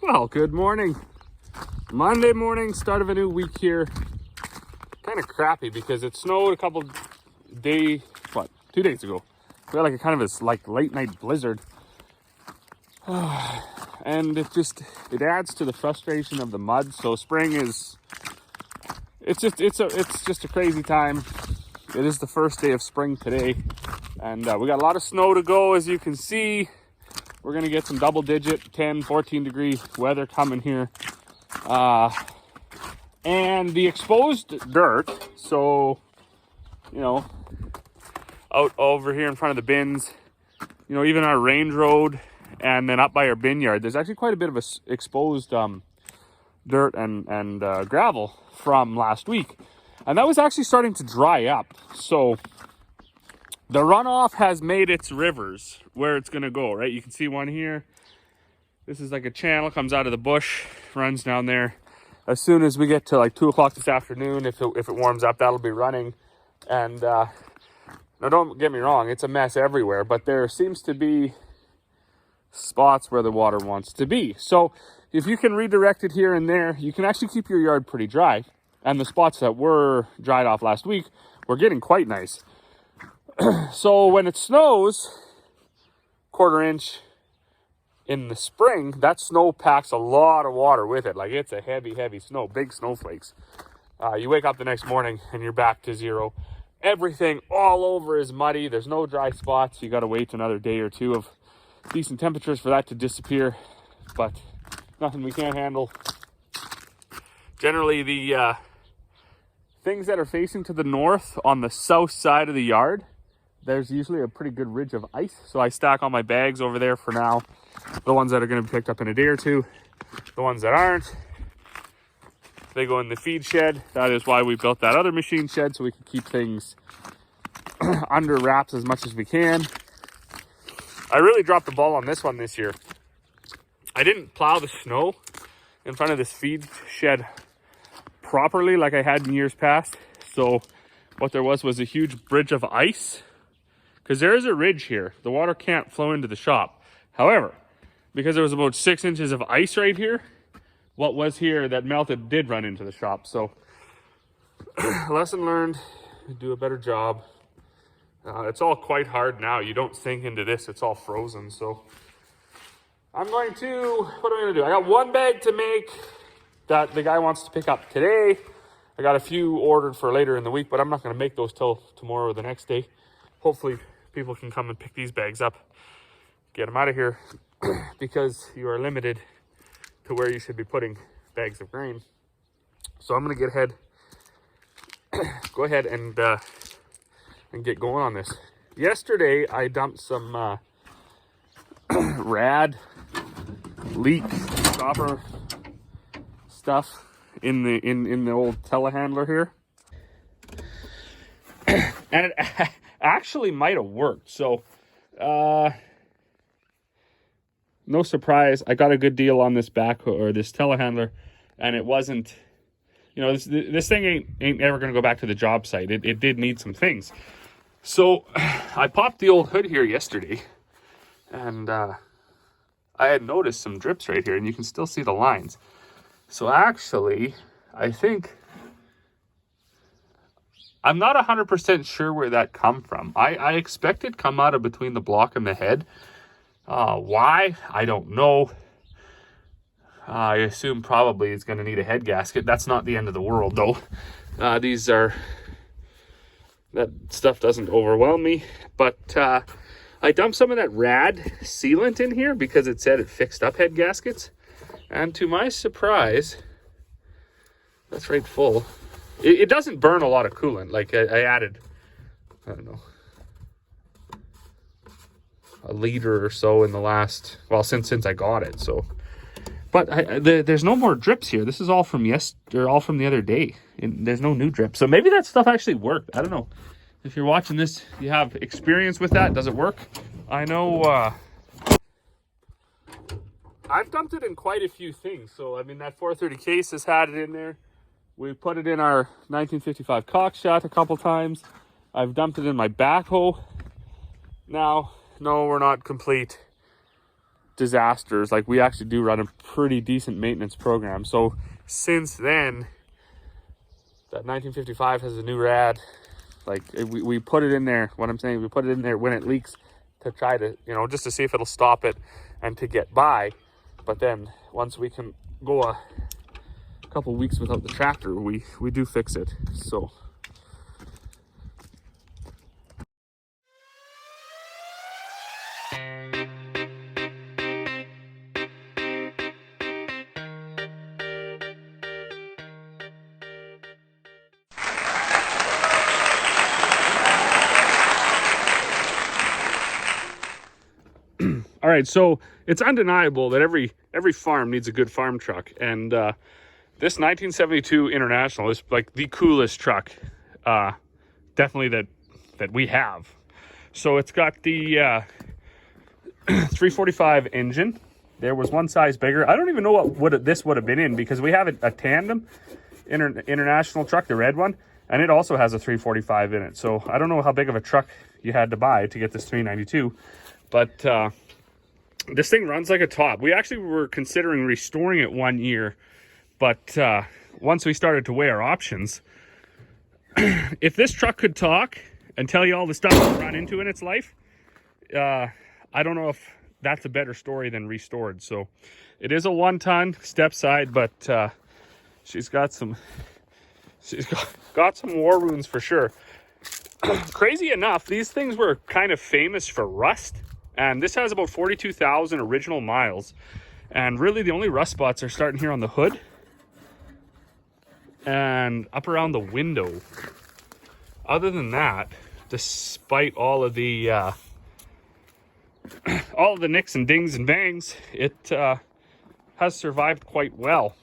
Well, good morning. Monday morning, start of a new week here. Kind of crappy because it snowed a couple days, 2 days ago. We had like a kind of a late night blizzard. And it adds to the frustration of the mud. So spring it's just a crazy time. It is the first day of spring today. And we got a lot of snow to go, as you can see. We're going to get some double-digit 10, 14-degree weather coming here. And the exposed dirt, so, out over here in front of the bins, even our range road and then up by our bin yard, there's actually quite a bit of exposed dirt and gravel from last week. And that was actually starting to dry up. So the runoff has made its rivers where it's going to go, right? You can see one here. This is like a channel, comes out of the bush, runs down there. As soon as we get to like 2 o'clock this afternoon, if it warms up, that'll be running. And now don't get me wrong, it's a mess everywhere, but there seems to be spots where the water wants to be. So if you can redirect it here and there, you can actually keep your yard pretty dry. And the spots that were dried off last week were getting quite nice. So when it snows, 1/4 inch in the spring, that snow packs a lot of water with it. Like, it's a heavy snow, big snowflakes. You wake up the next morning and you're back to zero. Everything all over is muddy. There's no dry spots. You got to wait another day or two of decent temperatures for that to disappear. But nothing we can't handle. Generally, the things that are facing to the north on the south side of the yard, there's usually a pretty good ridge of ice. So I stack all my bags over there for now. The ones that are going to be picked up in a day or two. The ones that aren't, they go in the feed shed. That is why we built that other machine shed, so we can keep things under wraps as much as we can. I really dropped the ball on this one this year. I didn't plow the snow in front of this feed shed properly like I had in years past. So what there was a huge bridge of ice. Because there is a ridge here. The water can't flow into the shop. However, because there was about 6 inches of ice right here, what was here that melted did run into the shop. So lesson learned, do a better job. It's all quite hard now. You don't sink into this, it's all frozen. So I'm going to, what am I going to do? I got one bag to make that the guy wants to pick up today. I got a few ordered for later in the week, but I'm not going to make those till tomorrow or the next day. Hopefully people can come and pick these bags up, get them out of here, because you are limited to where you should be putting bags of grain. So I'm going to go ahead and get going on this. Yesterday I dumped some rad leak copper stuff in the old telehandler here, and it actually might have worked. So no surprise, I got a good deal on this backhoe or this telehandler, and it wasn't, this thing ain't ever gonna go back to the job site. It did need some things. So I popped the old hood here yesterday, and I had noticed some drips right here, and you can still see the lines. So actually, I think, I'm not 100% sure where that come from. I expect it come out of between the block and the head. Why? I don't know. I assume probably it's going to need a head gasket. That's not the end of the world, though. That stuff doesn't overwhelm me. But I dumped some of that rad sealant in here because it said it fixed up head gaskets. And to my surprise, that's right full. It doesn't burn a lot of coolant. Like I added, I don't know, a liter or so in the last, well, since I got it. So But there's no more drips here. This is all from all from the other day. And there's no new drip. So maybe that stuff actually worked. I don't know. If you're watching this, you have experience with that. Does it work? I know I've dumped it in quite a few things. So, I mean, that 430 case has had it in there. We put it in our 1955 Cockshot a couple times. I've dumped it in my backhoe. Now, no, we're not complete disasters. Like, we actually do run a pretty decent maintenance program. So since then, that 1955 has a new rad. Like, we put it in there. What I'm saying, we put it in there when it leaks to try to, you know, just to see if it'll stop it and to get by. But then once we can go a couple weeks without the tractor, we do fix it. So all right, so it's undeniable that every farm needs a good farm truck, and this 1972 International is like the coolest truck, definitely that we have. So it's got the 345 engine. There was one size bigger. I don't even know what this would have been in, because we have a tandem International truck, the red one, and it also has a 345 in it. So I don't know how big of a truck you had to buy to get this 392, but this thing runs like a top. We actually were considering restoring it one year, but once we started to weigh our options, if this truck could talk and tell you all the stuff it's run into in its life, I don't know if that's a better story than restored. So it is a 1-ton step side, but she's got some war wounds for sure. Crazy enough, these things were kind of famous for rust. And this has about 42,000 original miles. And really the only rust spots are starting here on the hood and up around the window. Other than that, despite all of the nicks and dings and bangs, it has survived quite well.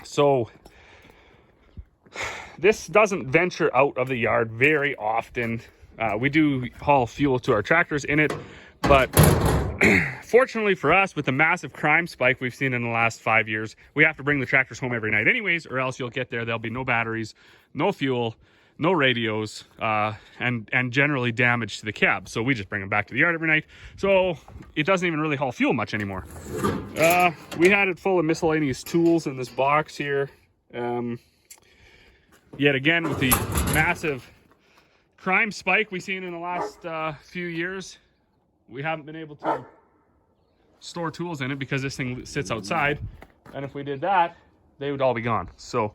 So this doesn't venture out of the yard very often. We do haul fuel to our tractors in it, but fortunately for us, with the massive crime spike we've seen in the last 5 years, we have to bring the tractors home every night anyways, or else you'll get there'll be no batteries, no fuel, no radios, and generally damage to the cab. So we just bring them back to the yard every night. So it doesn't even really haul fuel much anymore. We had it full of miscellaneous tools in this box here. Yet again, with the massive crime spike we've seen in the last few years, we haven't been able to store tools in it because this thing sits outside, and if we did that, they would all be gone. So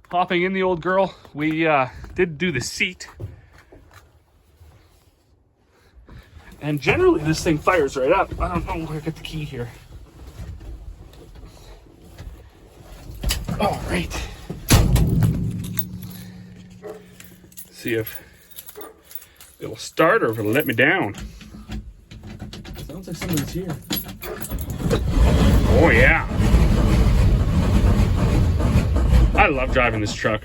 hopping in the old girl, we did do the seat, and generally this thing fires right up. I don't know where to get the key here. All right, see if it'll start or if it'll let me down. Sounds like somebody's here. Oh yeah. I love driving this truck.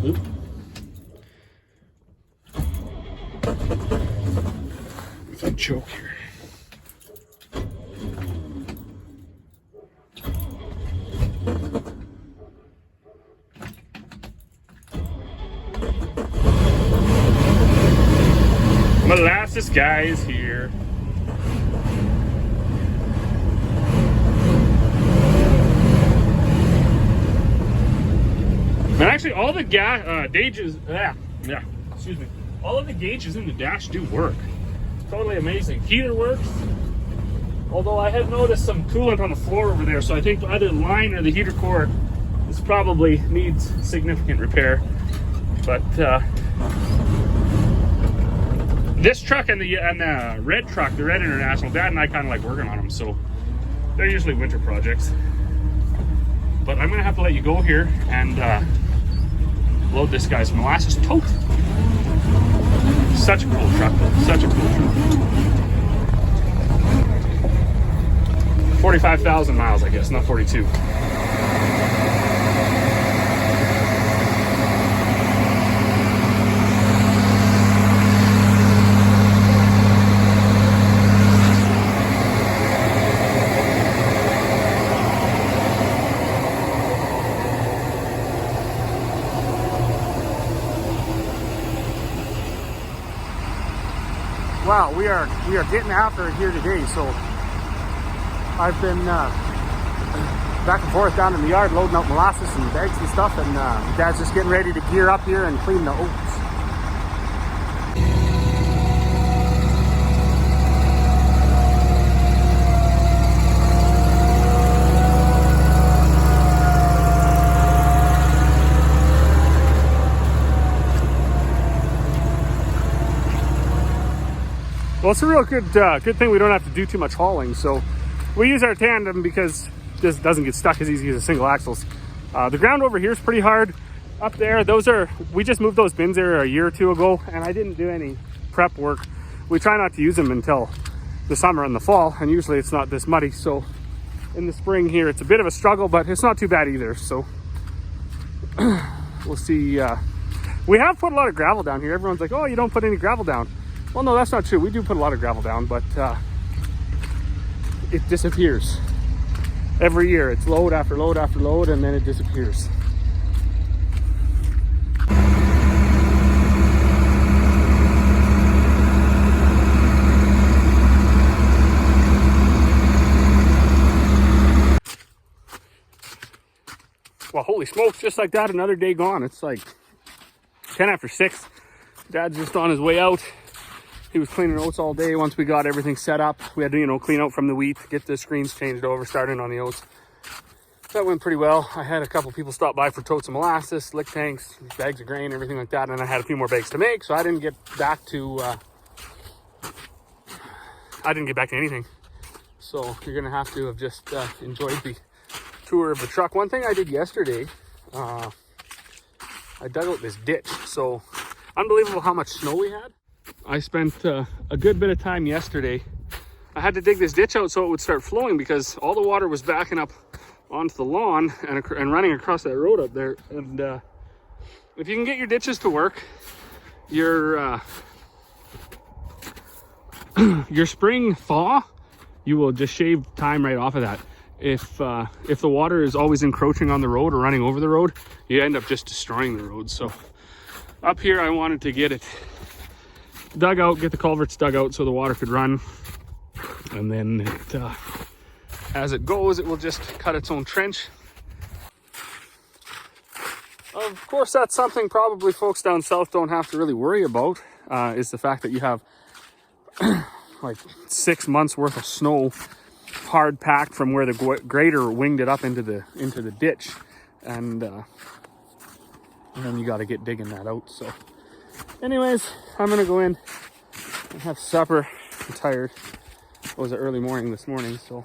Oop. There's a choke here. Molasses guy is here. And actually, all the gauges, excuse me, all of the gauges in the dash do work. Totally amazing. Heater works. Although I have noticed some coolant on the floor over there, so I think either the line or the heater core this probably needs significant repair. But this truck and the red truck, the Red International, Dad and I kind of like working on them, so they're usually winter projects. But I'm gonna have to let you go here and load this guy's molasses tote. Such a cool truck, such a cool truck. 45,000 miles, I guess, not 42. Wow, we are getting after it here today. So I've been back and forth down in the yard loading up molasses and bags and stuff, and Dad's just getting ready to gear up here and clean the oats. Well, it's a real good thing we don't have to do too much hauling. So we use our tandem because this doesn't get stuck as easy as a single axles. The ground over here is pretty hard. Up there, we just moved those bins there a year or two ago, and I didn't do any prep work. We try not to use them until the summer and the fall, and usually it's not this muddy. So in the spring here, it's a bit of a struggle, but it's not too bad either. So we'll see. We have put a lot of gravel down here. Everyone's like, oh, you don't put any gravel down. Well, no, that's not true. We do put a lot of gravel down, but it disappears. Every year, it's load after load after load, and then it disappears. Well, holy smokes, just like that, another day gone. It's like 10 after 6. Dad's just on his way out. He was cleaning oats all day. Once we got everything set up, we had to, clean out from the wheat, get the screens changed over, starting on the oats. That went pretty well. I had a couple people stop by for totes of molasses, lick tanks, bags of grain, everything like that. And I had a few more bags to make, so I didn't get back to anything. So you're gonna have to have just enjoyed the tour of the truck. One thing I did yesterday, I dug out this ditch. So unbelievable how much snow we had. I spent a good bit of time yesterday. I had to dig this ditch out so it would start flowing because all the water was backing up onto the lawn and running across that road up there. And if you can get your ditches to work, your spring thaw, you will just shave time right off of that. If the water is always encroaching on the road or running over the road, you end up just destroying the road. So up here, I wanted to get it dug out, get the culverts dug out so the water could run, and then as it goes, it will just cut its own trench. Of course, that's something probably folks down south don't have to really worry about, is the fact that you have like 6 months worth of snow hard packed from where the grader winged it up into the ditch, and then you got to get digging that out. So anyways, I'm gonna go in and have supper. I'm tired. It was an early morning this morning, so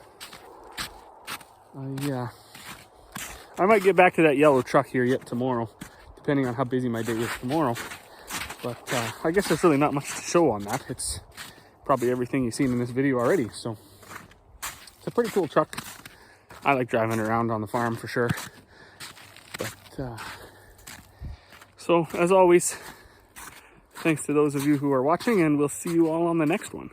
yeah, I might get back to that yellow truck here yet tomorrow, depending on how busy my day is tomorrow. But I guess there's really not much to show on that. It's probably everything you've seen in this video already. So it's a pretty cool truck. I like driving around on the farm for sure. But so as always, thanks to those of you who are watching, and we'll see you all on the next one.